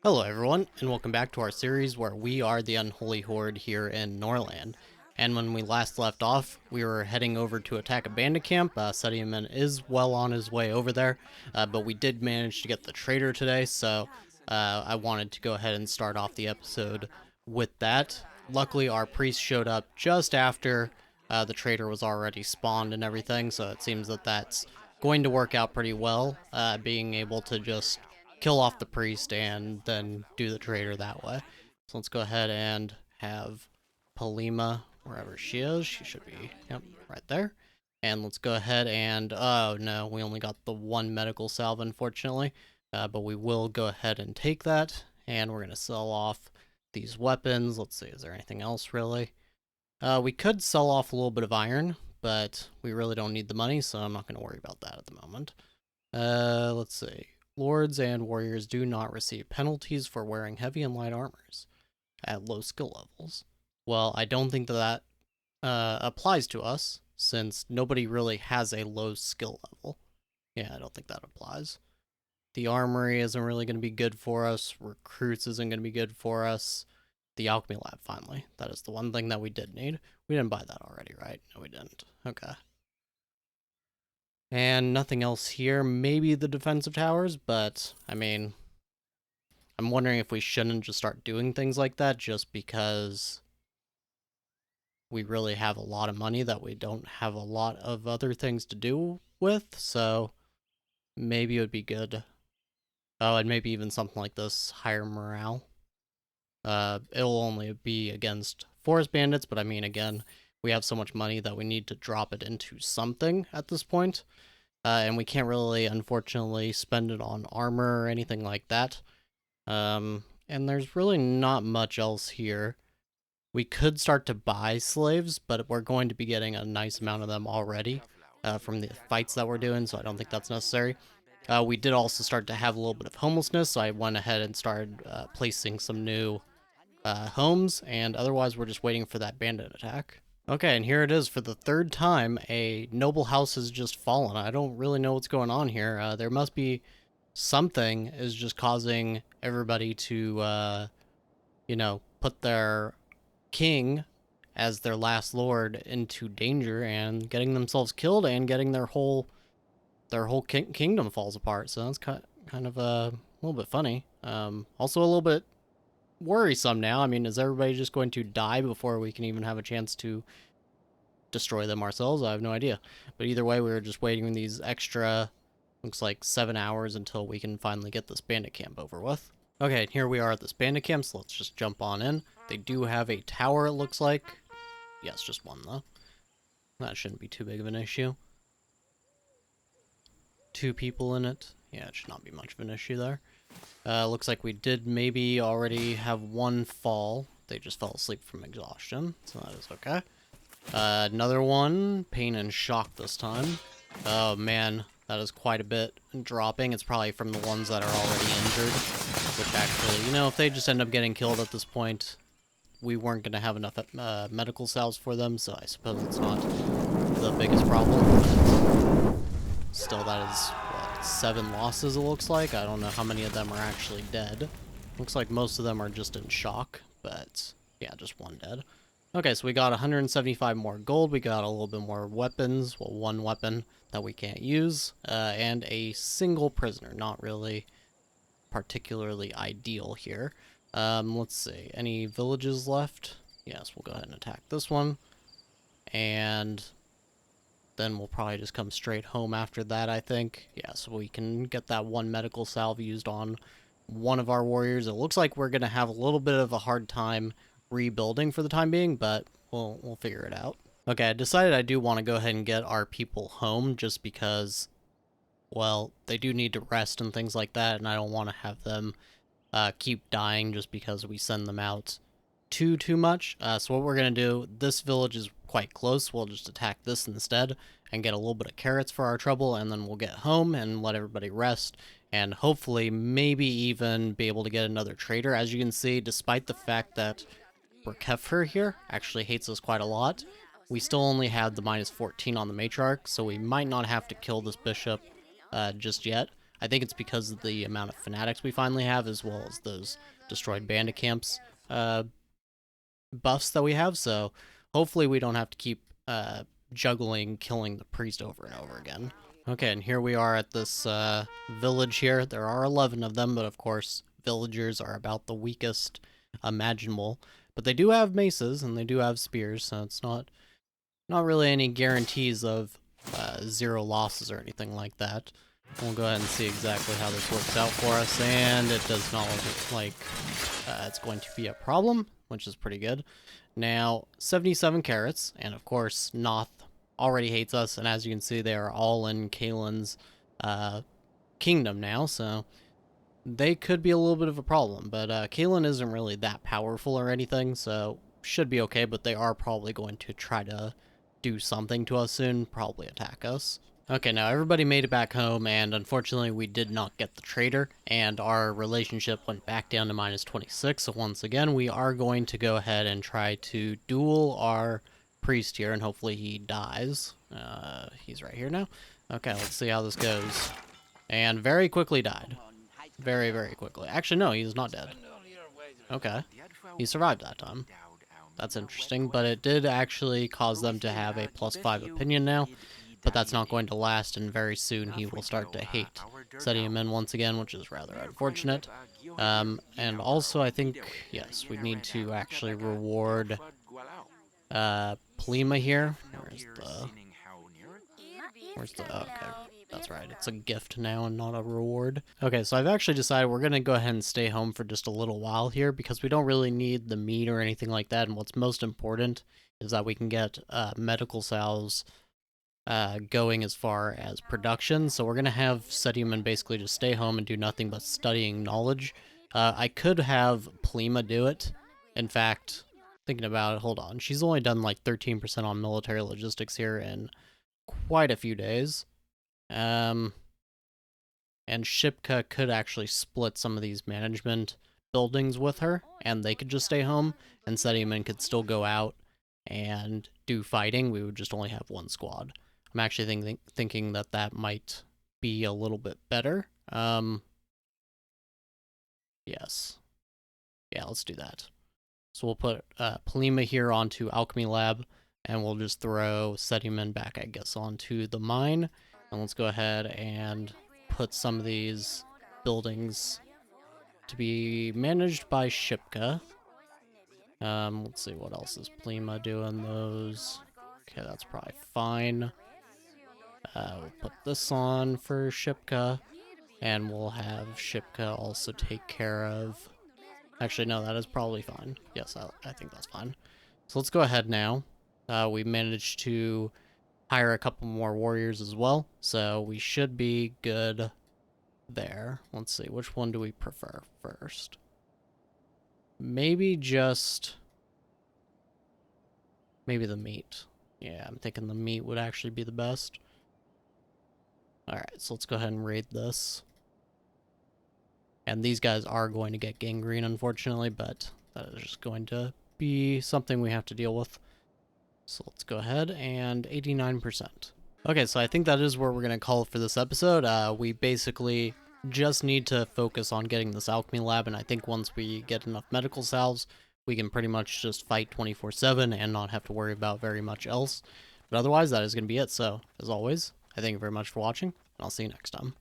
Hello everyone, and welcome back to our series where we are the Unholy Horde here in Norland. And when we last left off, we were heading over to attack a bandit camp. Sediaman is well on his way over there, but we did manage to get the traitor today, so I wanted to go ahead and start off the episode with that. Luckily, our priest showed up just after the traitor was already spawned and everything, so it seems that that's going to work out pretty well, being able to just kill off the priest and then do the traitor that way. So let's go ahead and have Polima wherever she is. She should be, yep, right there. And let's go ahead and, oh no, we only got the one medical salve, unfortunately. But we will go ahead and take that, and we're going to sell off these weapons. Let's see, is there anything else really? We could sell off a little bit of iron, but we really don't need the money, so I'm not going to worry about that at the moment. Let's see. Lords and warriors do not receive penalties for wearing heavy and light armors at low skill levels. Well, I don't think that applies to us, since nobody really has a low skill level. Yeah, I don't think that applies. The armory isn't really going to be good for us. Recruits isn't going to be good for us. The alchemy lab, finally. That is the one thing that we did need. We didn't buy that already, right? No, we didn't. Okay. And nothing else here. Maybe the defensive towers, but, I mean, I'm wondering if we shouldn't just start doing things like that just because we really have a lot of money that we don't have a lot of other things to do with, so maybe it would be good. Oh, and maybe even something like this, higher morale. It'll only be against forest bandits, but I mean, again, we have so much money that we need to drop it into something at this point. And we can't really, unfortunately, spend it on armor or anything like that. And there's really not much else here. We could start to buy slaves, but we're going to be getting a nice amount of them already from the fights that we're doing, so I don't think that's necessary. We did also start to have a little bit of homelessness, so I went ahead and started placing some new homes, and otherwise we're just waiting for that bandit attack. Okay, and here it is for the third time. A noble house has just fallen. I don't really know what's going on here. There must be something is just causing everybody to, put their king as their last lord into danger and getting themselves killed and getting their whole kingdom falls apart. So that's kind of a little bit funny. Also a little bit worrisome now. I mean, is everybody just going to die before we can even have a chance to destroy them ourselves? I have no idea. But either way, we were just waiting these extra, looks like 7 hours until we can finally get this bandit camp over with. Okay, here we are at this bandit camp, so let's just jump on in. They do have a tower, it looks like. Yes, just one, though. That shouldn't be too big of an issue. 2 people in it. Yeah, it should not be much of an issue there. Looks like we did maybe already have one fall. They just fell asleep from exhaustion, so that is okay. Another one, pain and shock this time. Oh man, that is quite a bit dropping. It's probably from the ones that are already injured, which actually, if they just end up getting killed at this point, we weren't going to have enough medical salves for them, so I suppose it's not the biggest problem. But still, that is, what, 7 losses it looks like? I don't know how many of them are actually dead. Looks like most of them are just in shock, but yeah, just one dead. Okay, so we got 175 more gold, we got a little bit more weapons, well, one weapon that we can't use, and a single prisoner. Not really particularly ideal here. Let's see, any villages left? Yes, we'll go ahead and attack this one, and then we'll probably just come straight home after that, I think. Yeah, so we can get that one medical salve used on one of our warriors. It looks like we're going to have a little bit of a hard time rebuilding for the time being, but we'll figure it out. Okay, I decided I do want to go ahead and get our people home just because, well, they do need to rest and things like that, and I don't want to have them keep dying just because we send them out too much. So what we're going to do, this village is quite close. We'll just attack this instead and get a little bit of carrots for our trouble, and then we'll get home and let everybody rest, and hopefully maybe even be able to get another trader. As you can see, despite the fact that Kefir here actually hates us quite a lot, we still only have the -14 on the matriarch, so we might not have to kill this bishop just yet. I think it's because of the amount of fanatics we finally have, as well as those destroyed bandit camps buffs that we have. So hopefully we don't have to keep juggling killing the priest over and over again. Okay, and here we are at this village here. There are 11 of them, but of course villagers are about the weakest imaginable. But they do have maces and they do have spears, so it's not really any guarantees of 0 losses or anything like that. We'll go ahead and see exactly how this works out for us, and it does not look like it's going to be a problem, which is pretty good. Now, 77 carrots, and of course, Noth already hates us, and as you can see, they are all in Kaelin's kingdom now, so they could be a little bit of a problem, but Kaelin isn't really that powerful or anything, so should be okay, but they are probably going to try to do something to us soon, probably attack us. Okay, now everybody made it back home, and unfortunately we did not get the traitor, and our relationship went back down to -26, so once again we are going to go ahead and try to duel our priest here, and hopefully he dies. He's right here now. Okay, let's see how this goes. And very quickly died. Very, very quickly. Actually, no, he's not dead. Okay, he survived that time. That's interesting, but it did actually cause them to have a +5 opinion now, but that's not going to last, and very soon he will start to hate setting him in once again, which is rather unfortunate. And also, I think, yes, we need to actually reward Plima here. Where's the... Oh, okay, that's right. It's a gift now and not a reward. Okay, so I've actually decided we're going to go ahead and stay home for just a little while here because we don't really need the meat or anything like that. And what's most important is that we can get medical salves going as far as production. So we're going to have Sedium basically just stay home and do nothing but studying knowledge. I could have Plima do it. In fact, thinking about it, hold on. She's only done like 13% on military logistics here in quite a few days. And Shipka could actually split some of these management buildings with her, and they could just stay home, and Sedium could still go out and do fighting. We would just only have one squad. I'm actually thinking that that might be a little bit better. Yes. Yeah, let's do that. So we'll put Plima here onto Alchemy Lab, and we'll just throw Sedium back, I guess, onto the mine. And let's go ahead and put some of these buildings to be managed by Shipka. Let's see, what else is Plima doing those? Okay, that's probably fine. We'll put this on for Shipka, and we'll have Shipka also take care of... Actually, no, that is probably fine. Yes, I think that's fine. So let's go ahead now. We managed to hire a couple more warriors as well, so we should be good there. Let's see, which one do we prefer first? Maybe the meat. Yeah, I'm thinking the meat would actually be the best. Alright, so let's go ahead and raid this. And these guys are going to get gangrene, unfortunately, but that is just going to be something we have to deal with. So let's go ahead, and 89%. Okay, so I think that is where we're going to call it for this episode. We basically just need to focus on getting this alchemy lab, and I think once we get enough medical salves, we can pretty much just fight 24/7 and not have to worry about very much else. But otherwise, that is going to be it. So, as always, I thank you very much for watching, and I'll see you next time.